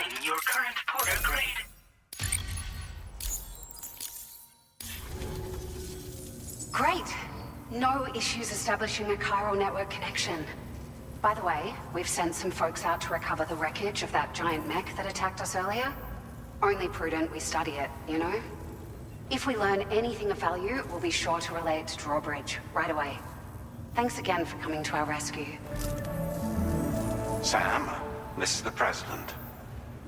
Checking your current porter grade. Great. No issues establishing a chiral network connection. By the way, we've sent some folks out to recover the wreckage of that giant mech that attacked us earlier. Only prudent we study it, you know? If we learn anything of value, we'll be sure to relay it to Drawbridge right away. Thanks again for coming to our rescue. Sam, this is the President.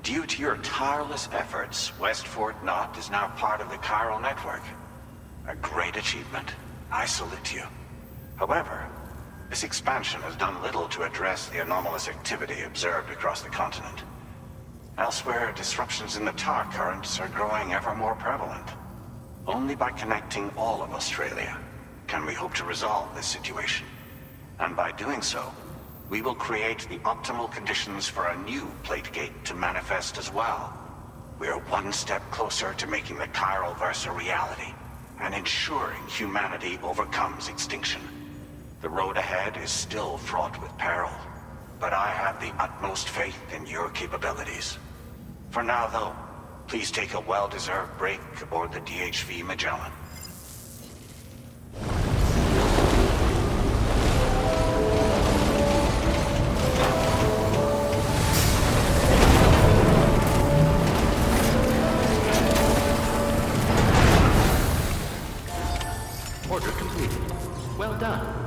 Due to your tireless efforts, West Fort Knot is now part of the chiral network. A great achievement. I salute you. However, this expansion has done little to address the anomalous activity observed across the continent. Elsewhere, disruptions in the tar currents are growing ever more prevalent. Only by connecting all of Australia can we hope to resolve this situation. And by doing so, we will create the optimal conditions for a new Plategate to manifest as well. We are one step closer to making the chiral verse a reality, and ensuring humanity overcomes extinction. The road ahead is still fraught with peril, but I have the utmost faith in your capabilities. For now, though, please take a well-deserved break aboard the DHV Magellan. Order completed. Well done.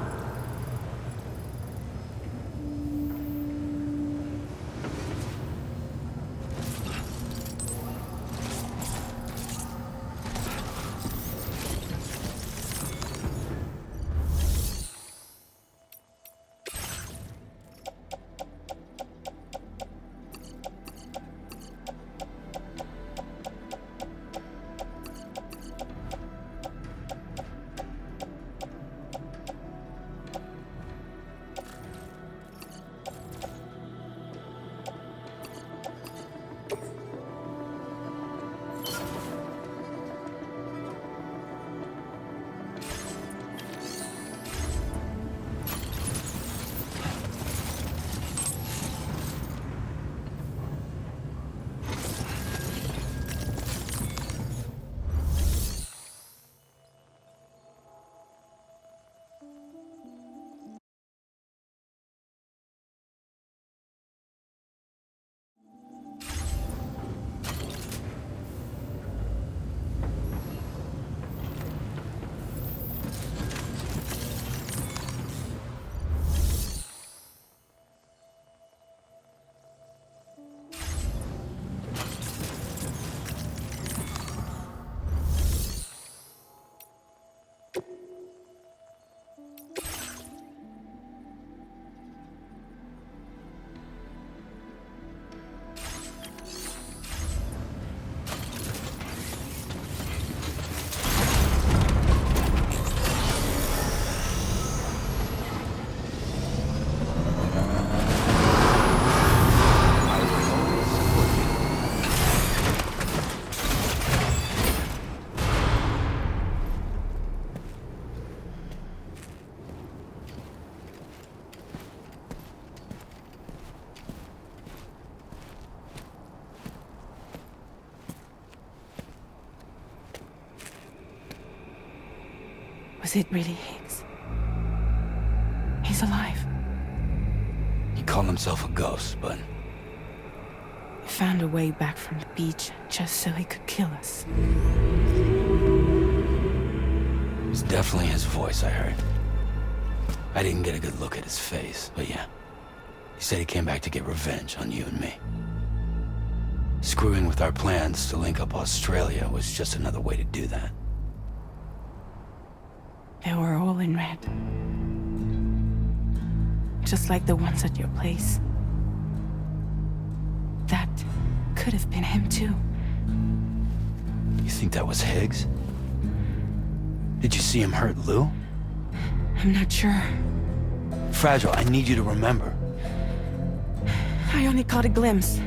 Was it really Higgs? He's alive. He called himself a ghost, but... He found a way back from the beach just so he could kill us. It was definitely his voice I heard. I didn't get a good look at his face, but yeah. He said he came back to get revenge on you and me. Screwing with our plans to link up Australia was just another way to do that. They were all in red. Just like the ones at your place. That could have been him too. You think that was Higgs? Did you see him hurt Lou? I'm not sure. Fragile, I need you to remember. I only caught a glimpse.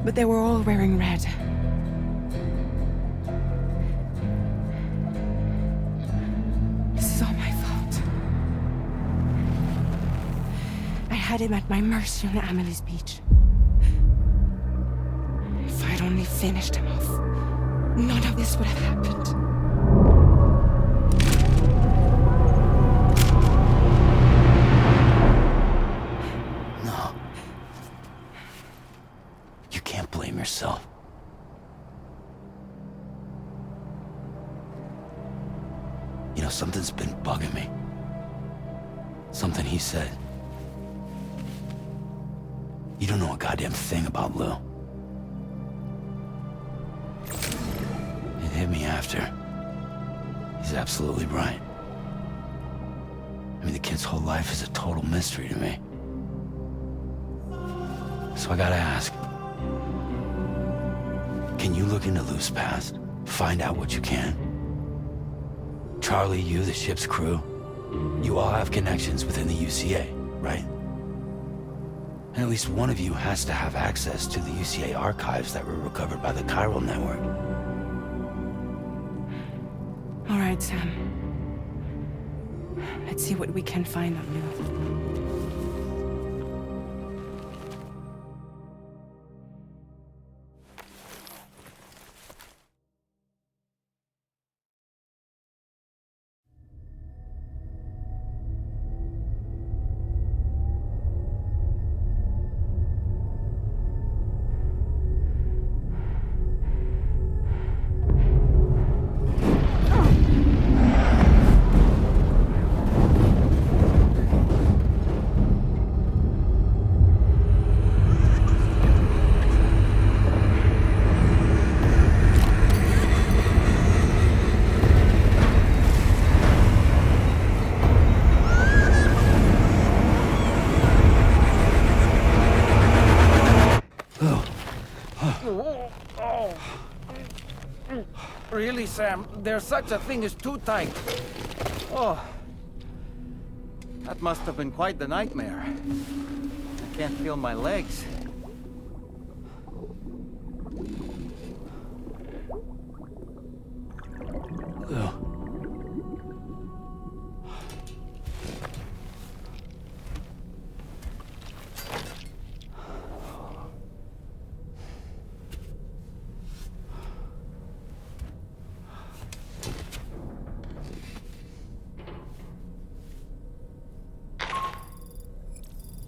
But they were all wearing red. This is all my fault. I had him at my mercy on Amelie's beach. only finished him off, none of this would have happened. No. You can't blame yourself. You know, something's been bugging me. Something he said. You don't know a goddamn thing about Lou. It hit me after. He's absolutely right. I mean, the kid's whole life is a total mystery to me. So I gotta ask. Can you look into Lou's past? Find out what you can? Charlie, you, the ship's crew, you all have connections within the UCA, right? And at least one of you has to have access to the UCA archives that were recovered by the Chiral Network. All right, Sam. Let's see what we can find on Lou. Really, Sam, there's such a thing as too tight. Oh, that must have been quite the nightmare. I can't feel my legs. Lou.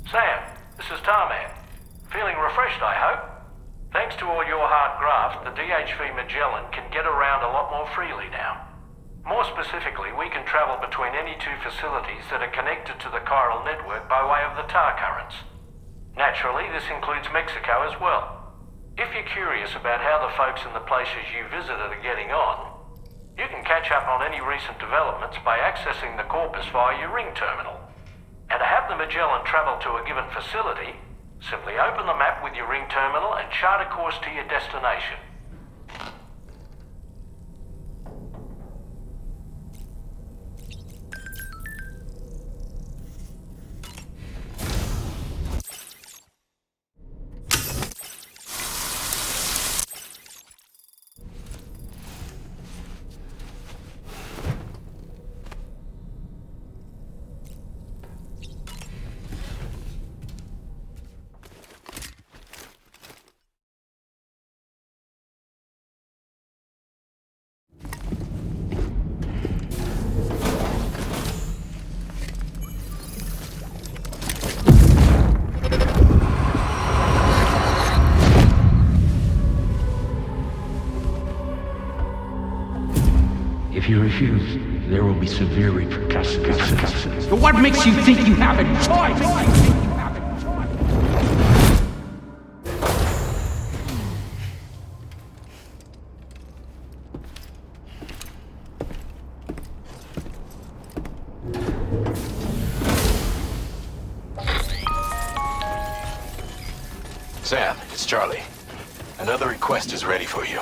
Sam, this is Tarman. Feeling refreshed, I hope? Thanks to all your hard graft, the DHV Magellan can get around a lot more freely now. More specifically, we can travel between any two facilities that are connected to the chiral network by way of the tar currents. Naturally, this includes Mexico as well. If you're curious about how the folks in the places you visited are getting on, you can catch up on any recent developments by accessing the Corpus via your ring terminal. And to have the Magellan travel to a given facility, simply open the map with your ring terminal and chart a course to your destination. If you refuse, there will be severe repercussions. But what makes you think you have a choice? Sam, it's Charlie. Another request is ready for you.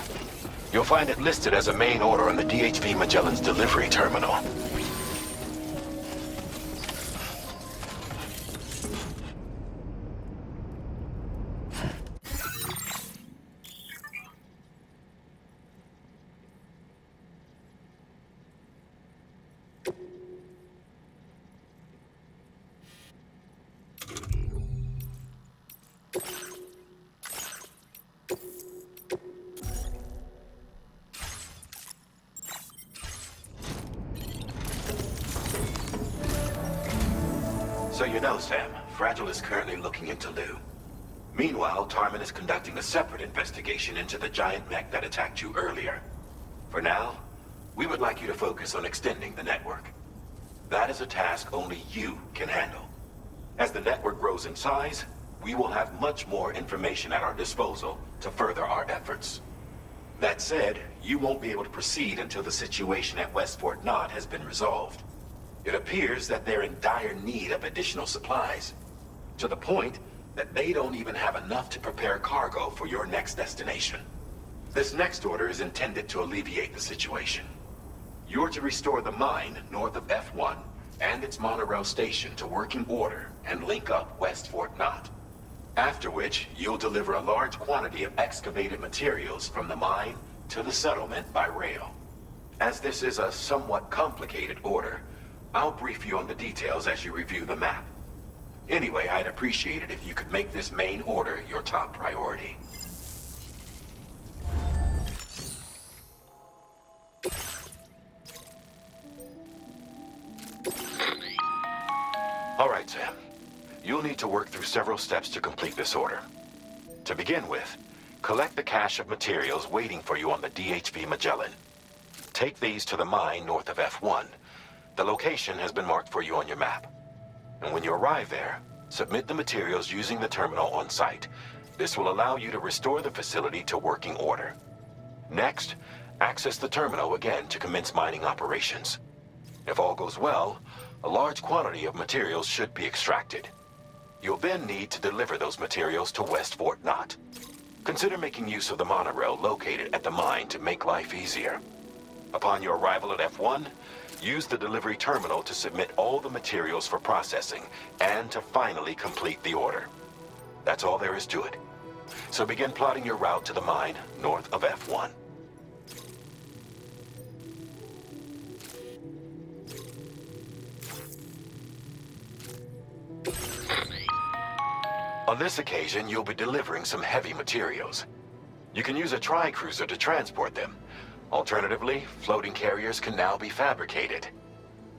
You'll find it listed as a main order on the DHV Magellan's delivery terminal. you know, Sam, Fragile is currently looking into Lou. Meanwhile, Tarman is conducting a separate investigation into the giant mech that attacked you earlier. For now, we would like you to focus on extending the network. That is a task only you can handle. As the network grows in size, we will have much more information at our disposal to further our efforts. That said, you won't be able to proceed until the situation at West Fort Knott has been resolved. It appears that they're in dire need of additional supplies, to the point that they don't even have enough to prepare cargo for your next destination. This next order is intended to alleviate the situation. You're to restore the mine north of F1 and its monorail station to working order and link up West Fort Knott. After which, you'll deliver a large quantity of excavated materials from the mine to the settlement by rail. As this is a somewhat complicated order, I'll brief you on the details as you review the map. Anyway, I'd appreciate it if you could make this main order your top priority. All right, Sam. You'll need to work through several steps to complete this order. To begin with, collect the cache of materials waiting for you on the DHV Magellan. Take these to the mine north of F1. The location has been marked for you on your map. And when you arrive there, submit the materials using the terminal on site. This will allow you to restore the facility to working order. Next, access the terminal again to commence mining operations. If all goes well, a large quantity of materials should be extracted. You'll then need to deliver those materials to West Fort Knott. Consider making use of the monorail located at the mine to make life easier. Upon your arrival at F1, use the delivery terminal to submit all the materials for processing and to finally complete the order. That's all there is to it. So begin plotting your route to the mine north of F1. On this occasion, you'll be delivering some heavy materials. You can use a tri-cruiser to transport them. Alternatively, floating carriers can now be fabricated.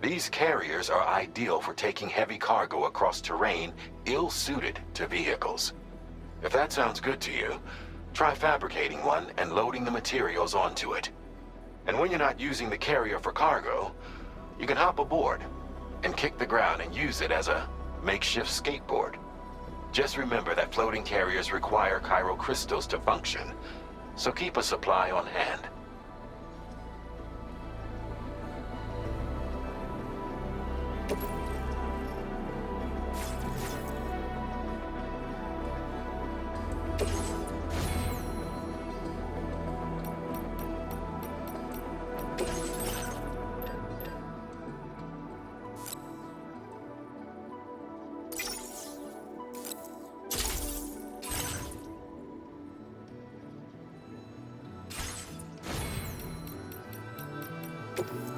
These carriers are ideal for taking heavy cargo across terrain ill-suited to vehicles. If that sounds good to you, try fabricating one and loading the materials onto it. And when you're not using the carrier for cargo, you can hop aboard and kick the ground and use it as a makeshift skateboard. Just remember that floating carriers require chiral crystals to function, so keep a supply on hand. you